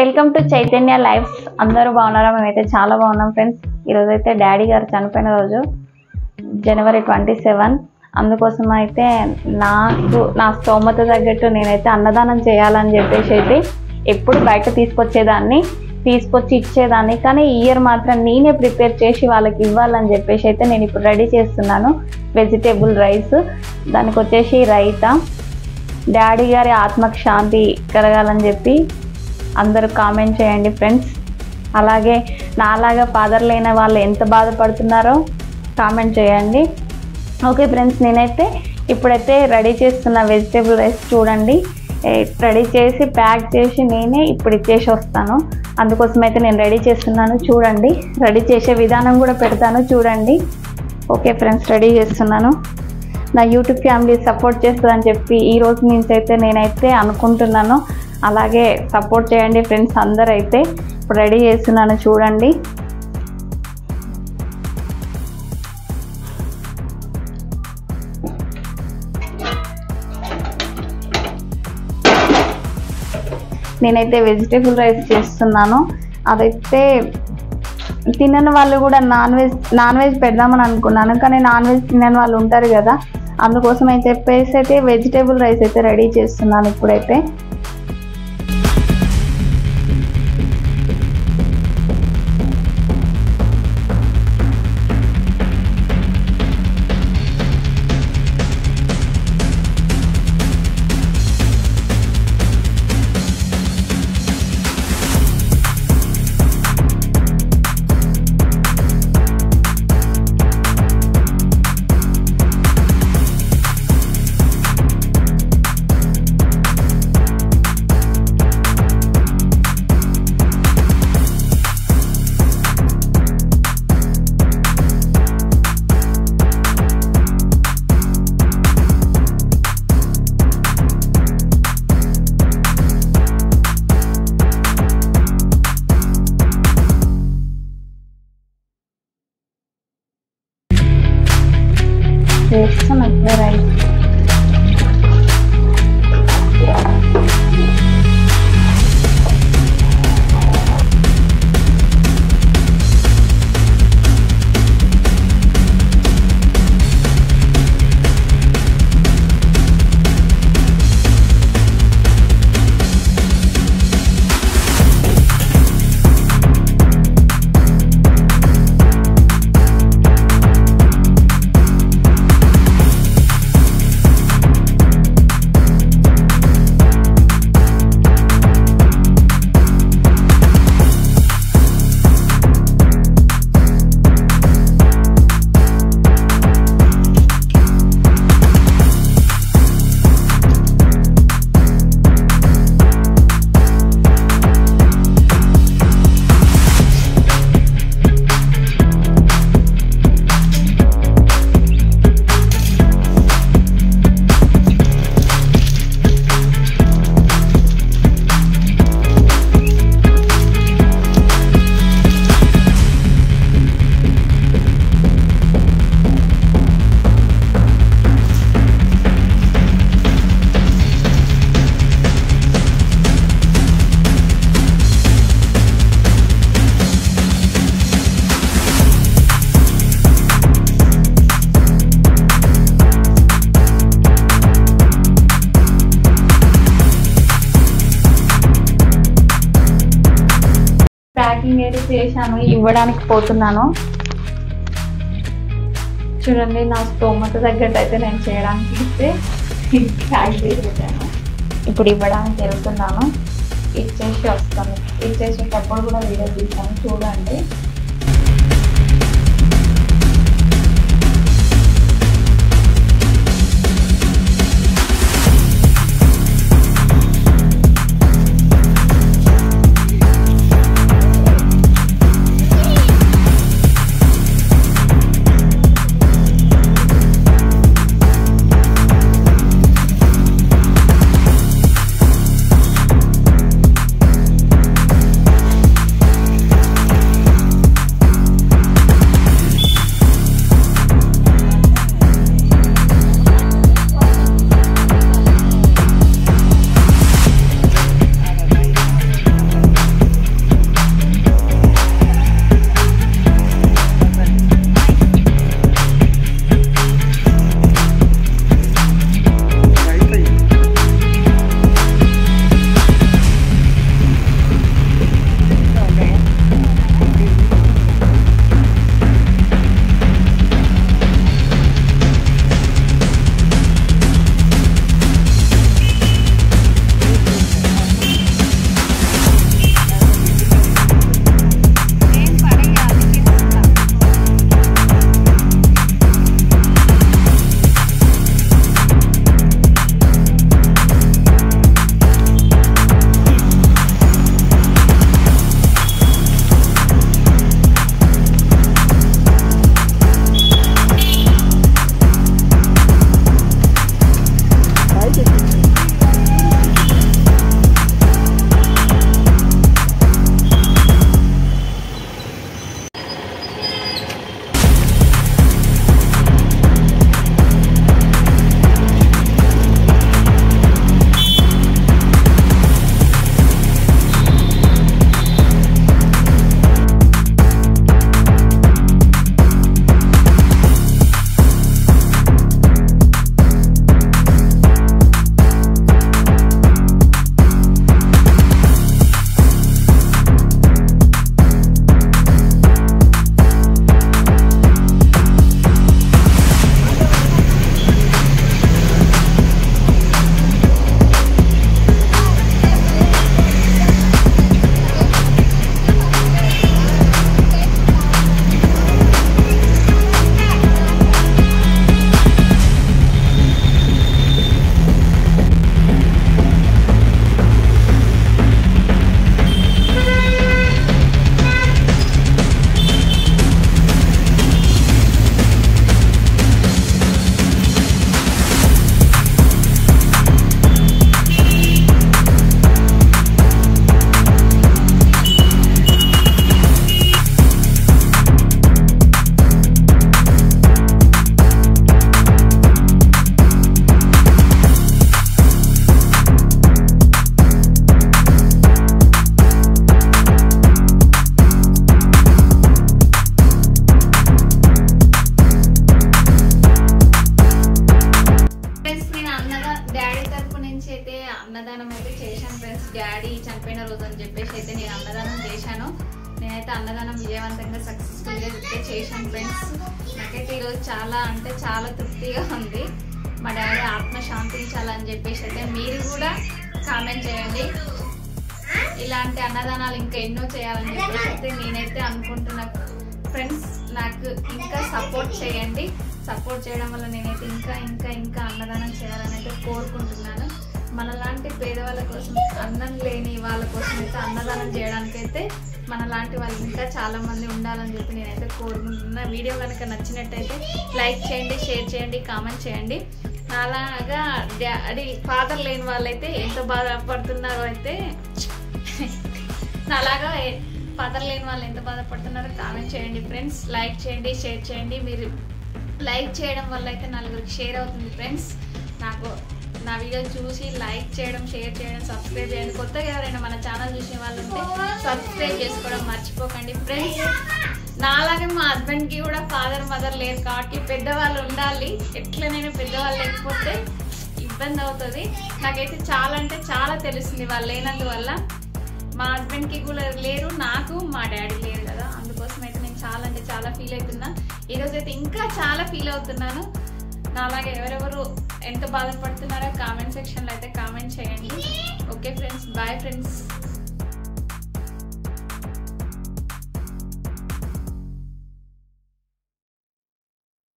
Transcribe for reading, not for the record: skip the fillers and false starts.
Welcome to Chaitanya lifes. అందరూ బాగున్నారా? మేమైతే చాలా బాగున్నాం ఫ్రెండ్స్. ఈరోజు అయితే డాడీ గారు చనిపోయిన రోజు, జనవరి 27. అందుకోసం అయితే నా స్తోమత తగ్గట్టు నేనైతే అన్నదానం చేయాలని చెప్పేసి అయితే ఎప్పుడు బయట తీసుకొచ్చి ఇచ్చేదాన్ని. కానీ ఈ ఇయర్ మాత్రం నేనే ప్రిపేర్ చేసి వాళ్ళకి ఇవ్వాలని చెప్పేసి అయితే నేను ఇప్పుడు రెడీ చేస్తున్నాను. వెజిటేబుల్ రైస్, దానికి వచ్చేసి రైతా. డాడీ గారి ఆత్మకు శాంతి కలగాలని చెప్పి అందరూ కామెంట్ చేయండి ఫ్రెండ్స్. అలాగే నాలాగా ఫాదర్ లేని వాళ్ళు ఎంత బాధపడుతున్నారో కామెంట్ చేయండి. ఓకే ఫ్రెండ్స్, నేనైతే ఇప్పుడైతే రెడీ చేస్తున్న వెజిటేబుల్ రైస్ చూడండి. రెడీ చేసి ప్యాక్ చేసి నేనే ఇప్పుడు ఇచ్చేసి వస్తాను. అందుకోసం అయితే నేను రెడీ చేస్తున్నాను చూడండి. రెడీ చేసే విధానం కూడా పెడతాను చూడండి. ఓకే ఫ్రెండ్స్, రెడీ చేస్తున్నాను. నా యూట్యూబ్ ఫ్యామిలీ సపోర్ట్ చేస్తుందని చెప్పి ఈ రోజు నుంచి అయితే నేనైతే అనుకుంటున్నాను. అలాగే సపోర్ట్ చేయండి ఫ్రెండ్స్. అందరూ అయితే ఇప్పుడు రెడీ చేస్తున్నాను చూడండి. నేనైతే వెజిటేబుల్ రైస్ చేస్తున్నాను. అదైతే తినని వాళ్ళు కూడా నాన్ వెజ్ పెడదామని అనుకున్నాను, కానీ నాన్ వెజ్ తినని వాళ్ళు ఉంటారు కదా, అందుకోసం అని చెప్పేసి అయితే వెజిటేబుల్ రైస్ అయితే రెడీ చేస్తున్నాను ఇప్పుడైతే. చేస్తున్నట్లే రైస్ ప్యాకింగ్ అయితే చేశాను, ఇవ్వడానికి పోతున్నాను. చూడండి, నా స్తోమత తగ్గట్టు అయితే నేను చేయడానికి ఇస్తే ప్యాక్ చేసేసాను. ఇప్పుడు ఇవ్వడానికి వెళ్తున్నాను, ఇచ్చేసి వస్తాను. ఇచ్చేసేటప్పుడు కూడా వీడియో తీసాను చూడండి. అన్నదానం చేశాను. నేనైతే అన్నదానం విజయవంతంగా సక్సెస్ఫుల్గా అయితే చేశాను ఫ్రెండ్స్. నాకైతే ఈరోజు చాలా అంటే చాలా తృప్తిగా ఉంది. మా డాడీ ఆత్మ శాంతించాలని చెప్పేసి అయితే మీరు కూడా కామెంట్ చేయండి. ఇలాంటి అన్నదానాలు ఇంకా ఎన్నో చేయాలని చెప్పేసి అయితే నేనైతే అనుకుంటున్నా ఫ్రెండ్స్. నాకు ఇంకా సపోర్ట్ చేయండి. సపోర్ట్ చేయడం వల్ల నేనైతే ఇంకా ఇంకా ఇంకా అన్నదానం చేయాలని అయితే కోరుకుంటున్నాను. మనలాంటి పేదవాళ్ళ కోసం, అన్నం లేని వాళ్ళ కోసం అయితే అన్నదానం చేయడానికైతే మనలాంటి వాళ్ళు ఇంకా చాలా మంది ఉండాలని చెప్పి నేనైతే కోరుకుంటున్నా. వీడియో కనుక నచ్చినట్టయితే లైక్ చేయండి, షేర్ చేయండి, కామెంట్ చేయండి. అలాగా డాడీ ఫాదర్ లేని వాళ్ళైతే ఎంత బాధపడుతున్నారో అయితే అలాగా ఫాదర్ లేని వాళ్ళు ఎంత బాధపడుతున్నారో కామెంట్ చేయండి ఫ్రెండ్స్. లైక్ చేయండి, షేర్ చేయండి. మీరు లైక్ చేయడం వల్ల అయితే నలుగురికి షేర్ అవుతుంది ఫ్రెండ్స్. నాకు నా వీడియో చూసి లైక్ చేయడం, షేర్ చేయడం, సబ్స్క్రైబ్ చేయండి. కొత్తగా ఎవరైనా మన ఛానల్ చూసిన వాళ్ళు ఉంటే సబ్స్క్రైబ్ చేసుకోవడం మర్చిపోకండి ఫ్రెండ్స్. నాలాగే మా హస్బెండ్కి కూడా ఫాదర్ మదర్ లేరు కాబట్టి పెద్దవాళ్ళు ఉండాలి. ఎట్లనైనా పెద్దవాళ్ళు లేకపోతే ఇబ్బంది అవుతుంది. నాకైతే చాలా అంటే చాలా తెలుస్తుంది వాళ్ళు లేనందువల్ల. మా హస్బెండ్కి కూడా లేరు, నాకు మా డాడీ లేరు కదా, అందుకోసం అయితే నేను చాలా అంటే చాలా ఫీల్ అవుతున్నా. ఈరోజైతే ఇంకా చాలా ఫీల్ అవుతున్నాను. నాలాగే ఎవరెవరు ఎంత బాధపడుతున్నారో కామెంట్ సెక్షన్లో అయితే కామెంట్ చేయండి. Okay friends, bye friends.